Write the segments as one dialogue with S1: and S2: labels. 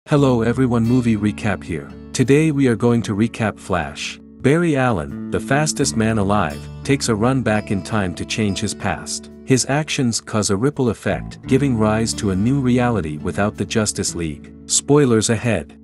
S1: Hello everyone, movie recap here. Today we are going to recap Flash. Barry Allen, the fastest man alive, takes a run back in time to change his past. His actions cause a ripple effect, giving rise to a new reality without the Justice League. Spoilers ahead.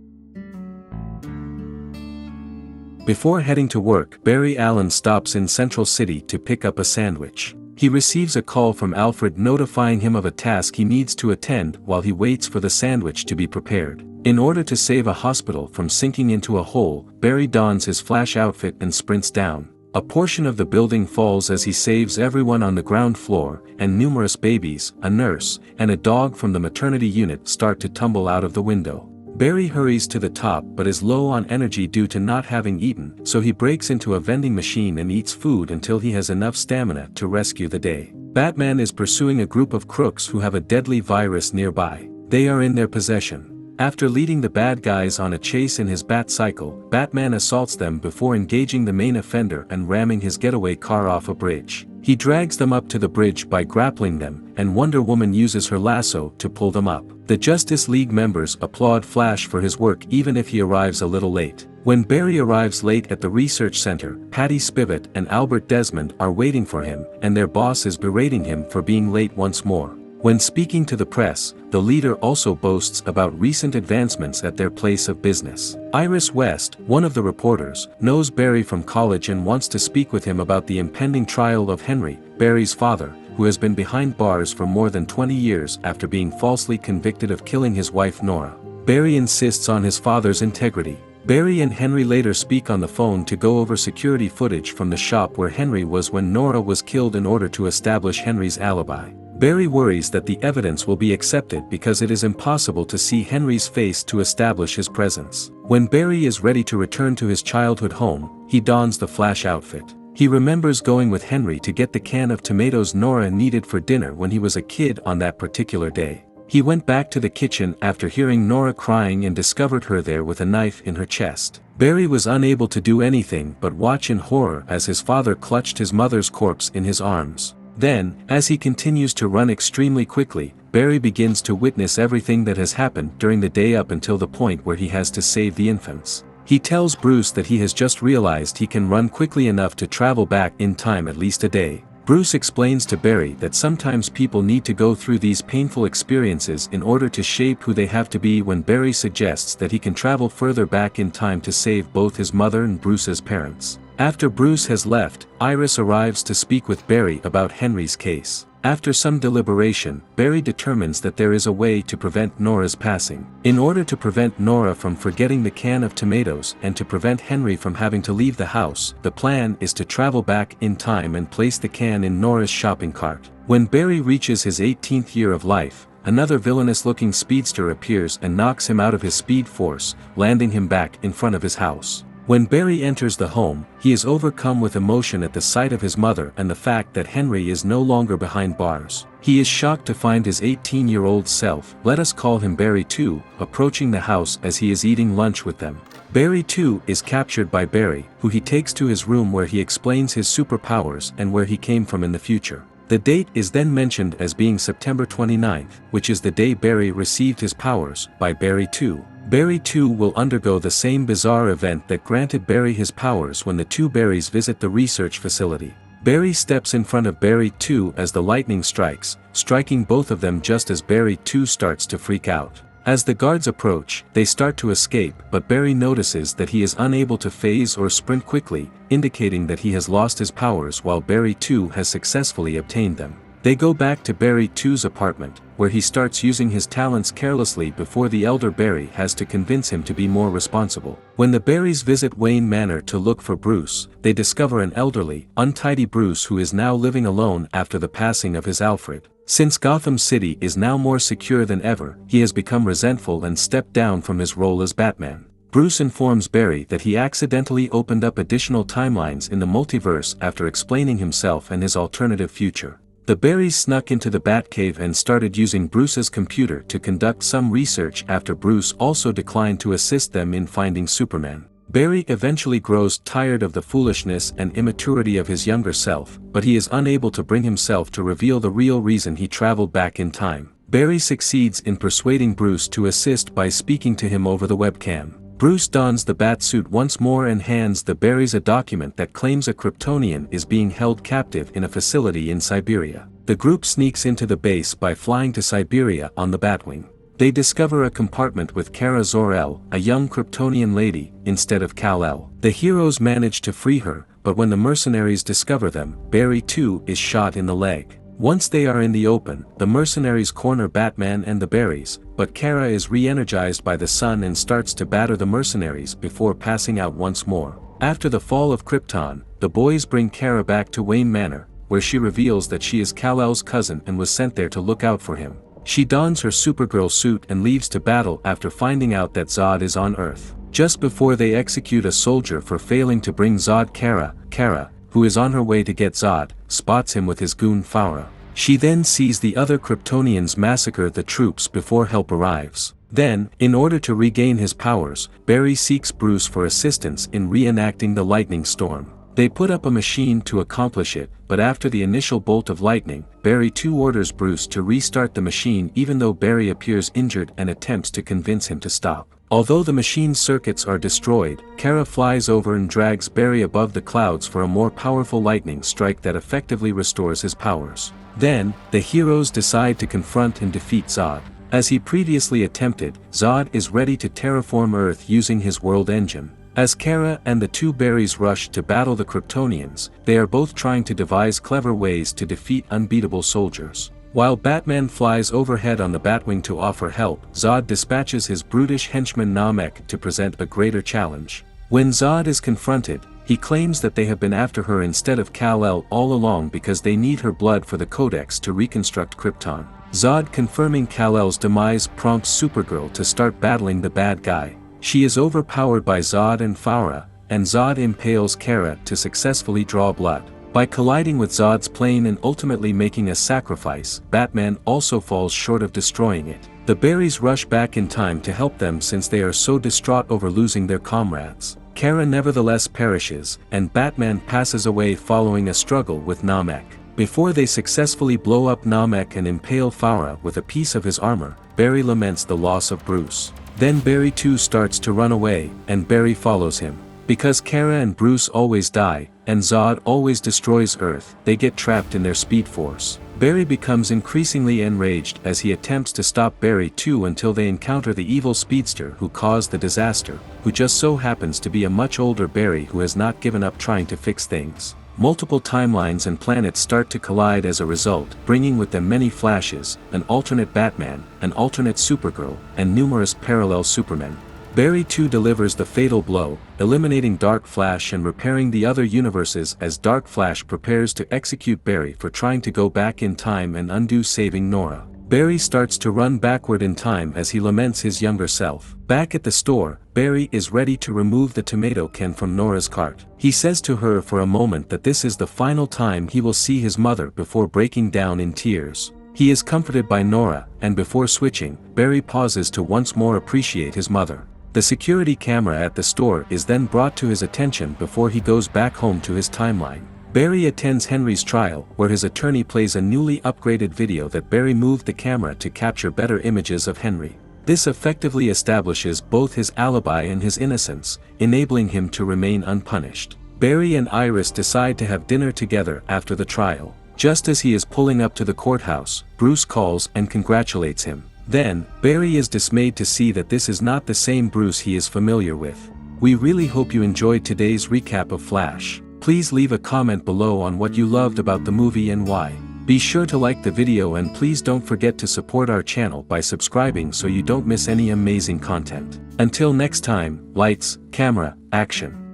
S1: Before heading to work, Barry Allen stops in Central City to pick up a sandwich. He receives a call from Alfred notifying him of a task he needs to attend while he waits for the sandwich to be prepared. In order to save a hospital from sinking into a hole, Barry dons his Flash outfit and sprints down. A portion of the building falls as he saves everyone on the ground floor, and numerous babies, a nurse, and a dog from the maternity unit start to tumble out of the window. Barry hurries to the top but is low on energy due to not having eaten, so he breaks into a vending machine and eats food until he has enough stamina to rescue the day. Batman is pursuing a group of crooks who have a deadly virus nearby. They are in their possession. After leading the bad guys on a chase in his Bat-cycle, Batman assaults them before engaging the main offender and ramming his getaway car off a bridge. He drags them up to the bridge by grappling them, and Wonder Woman uses her lasso to pull them up. The Justice League members applaud Flash for his work even if he arrives a little late. When Barry arrives late at the research center, Patty Spivot and Albert Desmond are waiting for him, and their boss is berating him for being late once more. When speaking to the press, the leader also boasts about recent advancements at their place of business. Iris West, one of the reporters, knows Barry from college and wants to speak with him about the impending trial of Henry, Barry's father, who has been behind bars for more than 20 years after being falsely convicted of killing his wife Nora. Barry insists on his father's integrity. Barry and Henry later speak on the phone to go over security footage from the shop where Henry was when Nora was killed in order to establish Henry's alibi. Barry worries that the evidence will be accepted because it is impossible to see Henry's face to establish his presence. When Barry is ready to return to his childhood home, he dons the Flash outfit. He remembers going with Henry to get the can of tomatoes Nora needed for dinner when he was a kid on that particular day. He went back to the kitchen after hearing Nora crying and discovered her there with a knife in her chest. Barry was unable to do anything but watch in horror as his father clutched his mother's corpse in his arms. Then, as he continues to run extremely quickly, Barry begins to witness everything that has happened during the day up until the point where he has to save the infants. He tells Bruce that he has just realized he can run quickly enough to travel back in time at least a day. Bruce explains to Barry that sometimes people need to go through these painful experiences in order to shape who they have to be when Barry suggests that he can travel further back in time to save both his mother and Bruce's parents. After Bruce has left, Iris arrives to speak with Barry about Henry's case. After some deliberation, Barry determines that there is a way to prevent Nora's passing. In order to prevent Nora from forgetting the can of tomatoes and to prevent Henry from having to leave the house, the plan is to travel back in time and place the can in Nora's shopping cart. When Barry reaches his 18th year of life, another villainous-looking speedster appears and knocks him out of his speed force, landing him back in front of his house. When Barry enters the home, he is overcome with emotion at the sight of his mother and the fact that Henry is no longer behind bars. He is shocked to find his 18-year-old self, let us call him Barry 2, approaching the house as he is eating lunch with them. Barry 2 is captured by Barry, who he takes to his room where he explains his superpowers and where he came from in the future. The date is then mentioned as being September 29th, which is the day Barry received his powers, by Barry 2. Barry 2 will undergo the same bizarre event that granted Barry his powers when the two Barrys visit the research facility. Barry steps in front of Barry 2 as the lightning strikes, striking both of them just as Barry 2 starts to freak out. As the guards approach, they start to escape, but Barry notices that he is unable to phase or sprint quickly, indicating that he has lost his powers while Barry 2 has successfully obtained them. They go back to Barry 2's apartment, where he starts using his talents carelessly before the elder Barry has to convince him to be more responsible. When the Barrys visit Wayne Manor to look for Bruce, they discover an elderly, untidy Bruce who is now living alone after the passing of his Alfred. Since Gotham City is now more secure than ever, he has become resentful and stepped down from his role as Batman. Bruce informs Barry that he accidentally opened up additional timelines in the multiverse after explaining himself and his alternative future. The Barrys snuck into the Batcave and started using Bruce's computer to conduct some research after Bruce also declined to assist them in finding Superman. Barry eventually grows tired of the foolishness and immaturity of his younger self, but he is unable to bring himself to reveal the real reason he traveled back in time. Barry succeeds in persuading Bruce to assist by speaking to him over the webcam. Bruce dons the bat suit once more and hands the Barrys a document that claims a Kryptonian is being held captive in a facility in Siberia. The group sneaks into the base by flying to Siberia on the Batwing. They discover a compartment with Kara Zor-El, a young Kryptonian lady, instead of Kal-El. The heroes manage to free her, but when the mercenaries discover them, Barry too is shot in the leg. Once they are in the open, the mercenaries corner Batman and the Barrys, but Kara is re-energized by the sun and starts to batter the mercenaries before passing out once more. After the fall of Krypton, the boys bring Kara back to Wayne Manor, where she reveals that she is Kal-El's cousin and was sent there to look out for him. She dons her Supergirl suit and leaves to battle after finding out that Zod is on Earth. Just before they execute a soldier for failing to bring Zod, Kara, who is on her way to get Zod, spots him with his goon Farah. She then sees the other Kryptonians massacre the troops before help arrives. Then, in order to regain his powers, Barry seeks Bruce for assistance in reenacting the lightning storm. They put up a machine to accomplish it, but after the initial bolt of lightning, Barry too orders Bruce to restart the machine even though Barry appears injured and attempts to convince him to stop. Although the machine's circuits are destroyed, Kara flies over and drags Barry above the clouds for a more powerful lightning strike that effectively restores his powers. Then, the heroes decide to confront and defeat Zod. As he previously attempted, Zod is ready to terraform Earth using his world engine. As Kara and the two Barrys rush to battle the Kryptonians, they are both trying to devise clever ways to defeat unbeatable soldiers. While Batman flies overhead on the Batwing to offer help, Zod dispatches his brutish henchman Namek to present a greater challenge. When Zod is confronted, he claims that they have been after her instead of Kal-El all along because they need her blood for the Codex to reconstruct Krypton. Zod confirming Kal-El's demise prompts Supergirl to start battling the bad guy. She is overpowered by Zod and Farah, and Zod impales Kara to successfully draw blood. By colliding with Zod's plane and ultimately making a sacrifice, Batman also falls short of destroying it. The Barrys rush back in time to help them since they are so distraught over losing their comrades. Kara nevertheless perishes, and Batman passes away following a struggle with Namek. Before they successfully blow up Namek and impale Farah with a piece of his armor, Barry laments the loss of Bruce. Then Barry too starts to run away, and Barry follows him. Because Kara and Bruce always die, and Zod always destroys Earth, they get trapped in their Speed Force. Barry becomes increasingly enraged as he attempts to stop Barry too until they encounter the evil speedster who caused the disaster, who just so happens to be a much older Barry who has not given up trying to fix things. Multiple timelines and planets start to collide as a result, bringing with them many Flashes, an alternate Batman, an alternate Supergirl, and numerous parallel Supermen. Barry too delivers the fatal blow, eliminating Dark Flash and repairing the other universes as Dark Flash prepares to execute Barry for trying to go back in time and undo saving Nora. Barry starts to run backward in time as he laments his younger self. Back at the store, Barry is ready to remove the tomato can from Nora's cart. He says to her for a moment that this is the final time he will see his mother before breaking down in tears. He is comforted by Nora, and before switching, Barry pauses to once more appreciate his mother. The security camera at the store is then brought to his attention before he goes back home to his timeline. Barry attends Henry's trial, where his attorney plays a newly upgraded video that Barry moved the camera to capture better images of Henry. This effectively establishes both his alibi and his innocence, enabling him to remain unpunished. Barry and Iris decide to have dinner together after the trial. Just as he is pulling up to the courthouse, Bruce calls and congratulates him. Then, Barry is dismayed to see that this is not the same Bruce he is familiar with. We really hope you enjoyed today's recap of Flash. Please leave a comment below on what you loved about the movie and why. Be sure to like the video and please don't forget to support our channel by subscribing so you don't miss any amazing content. Until next time, lights, camera, action.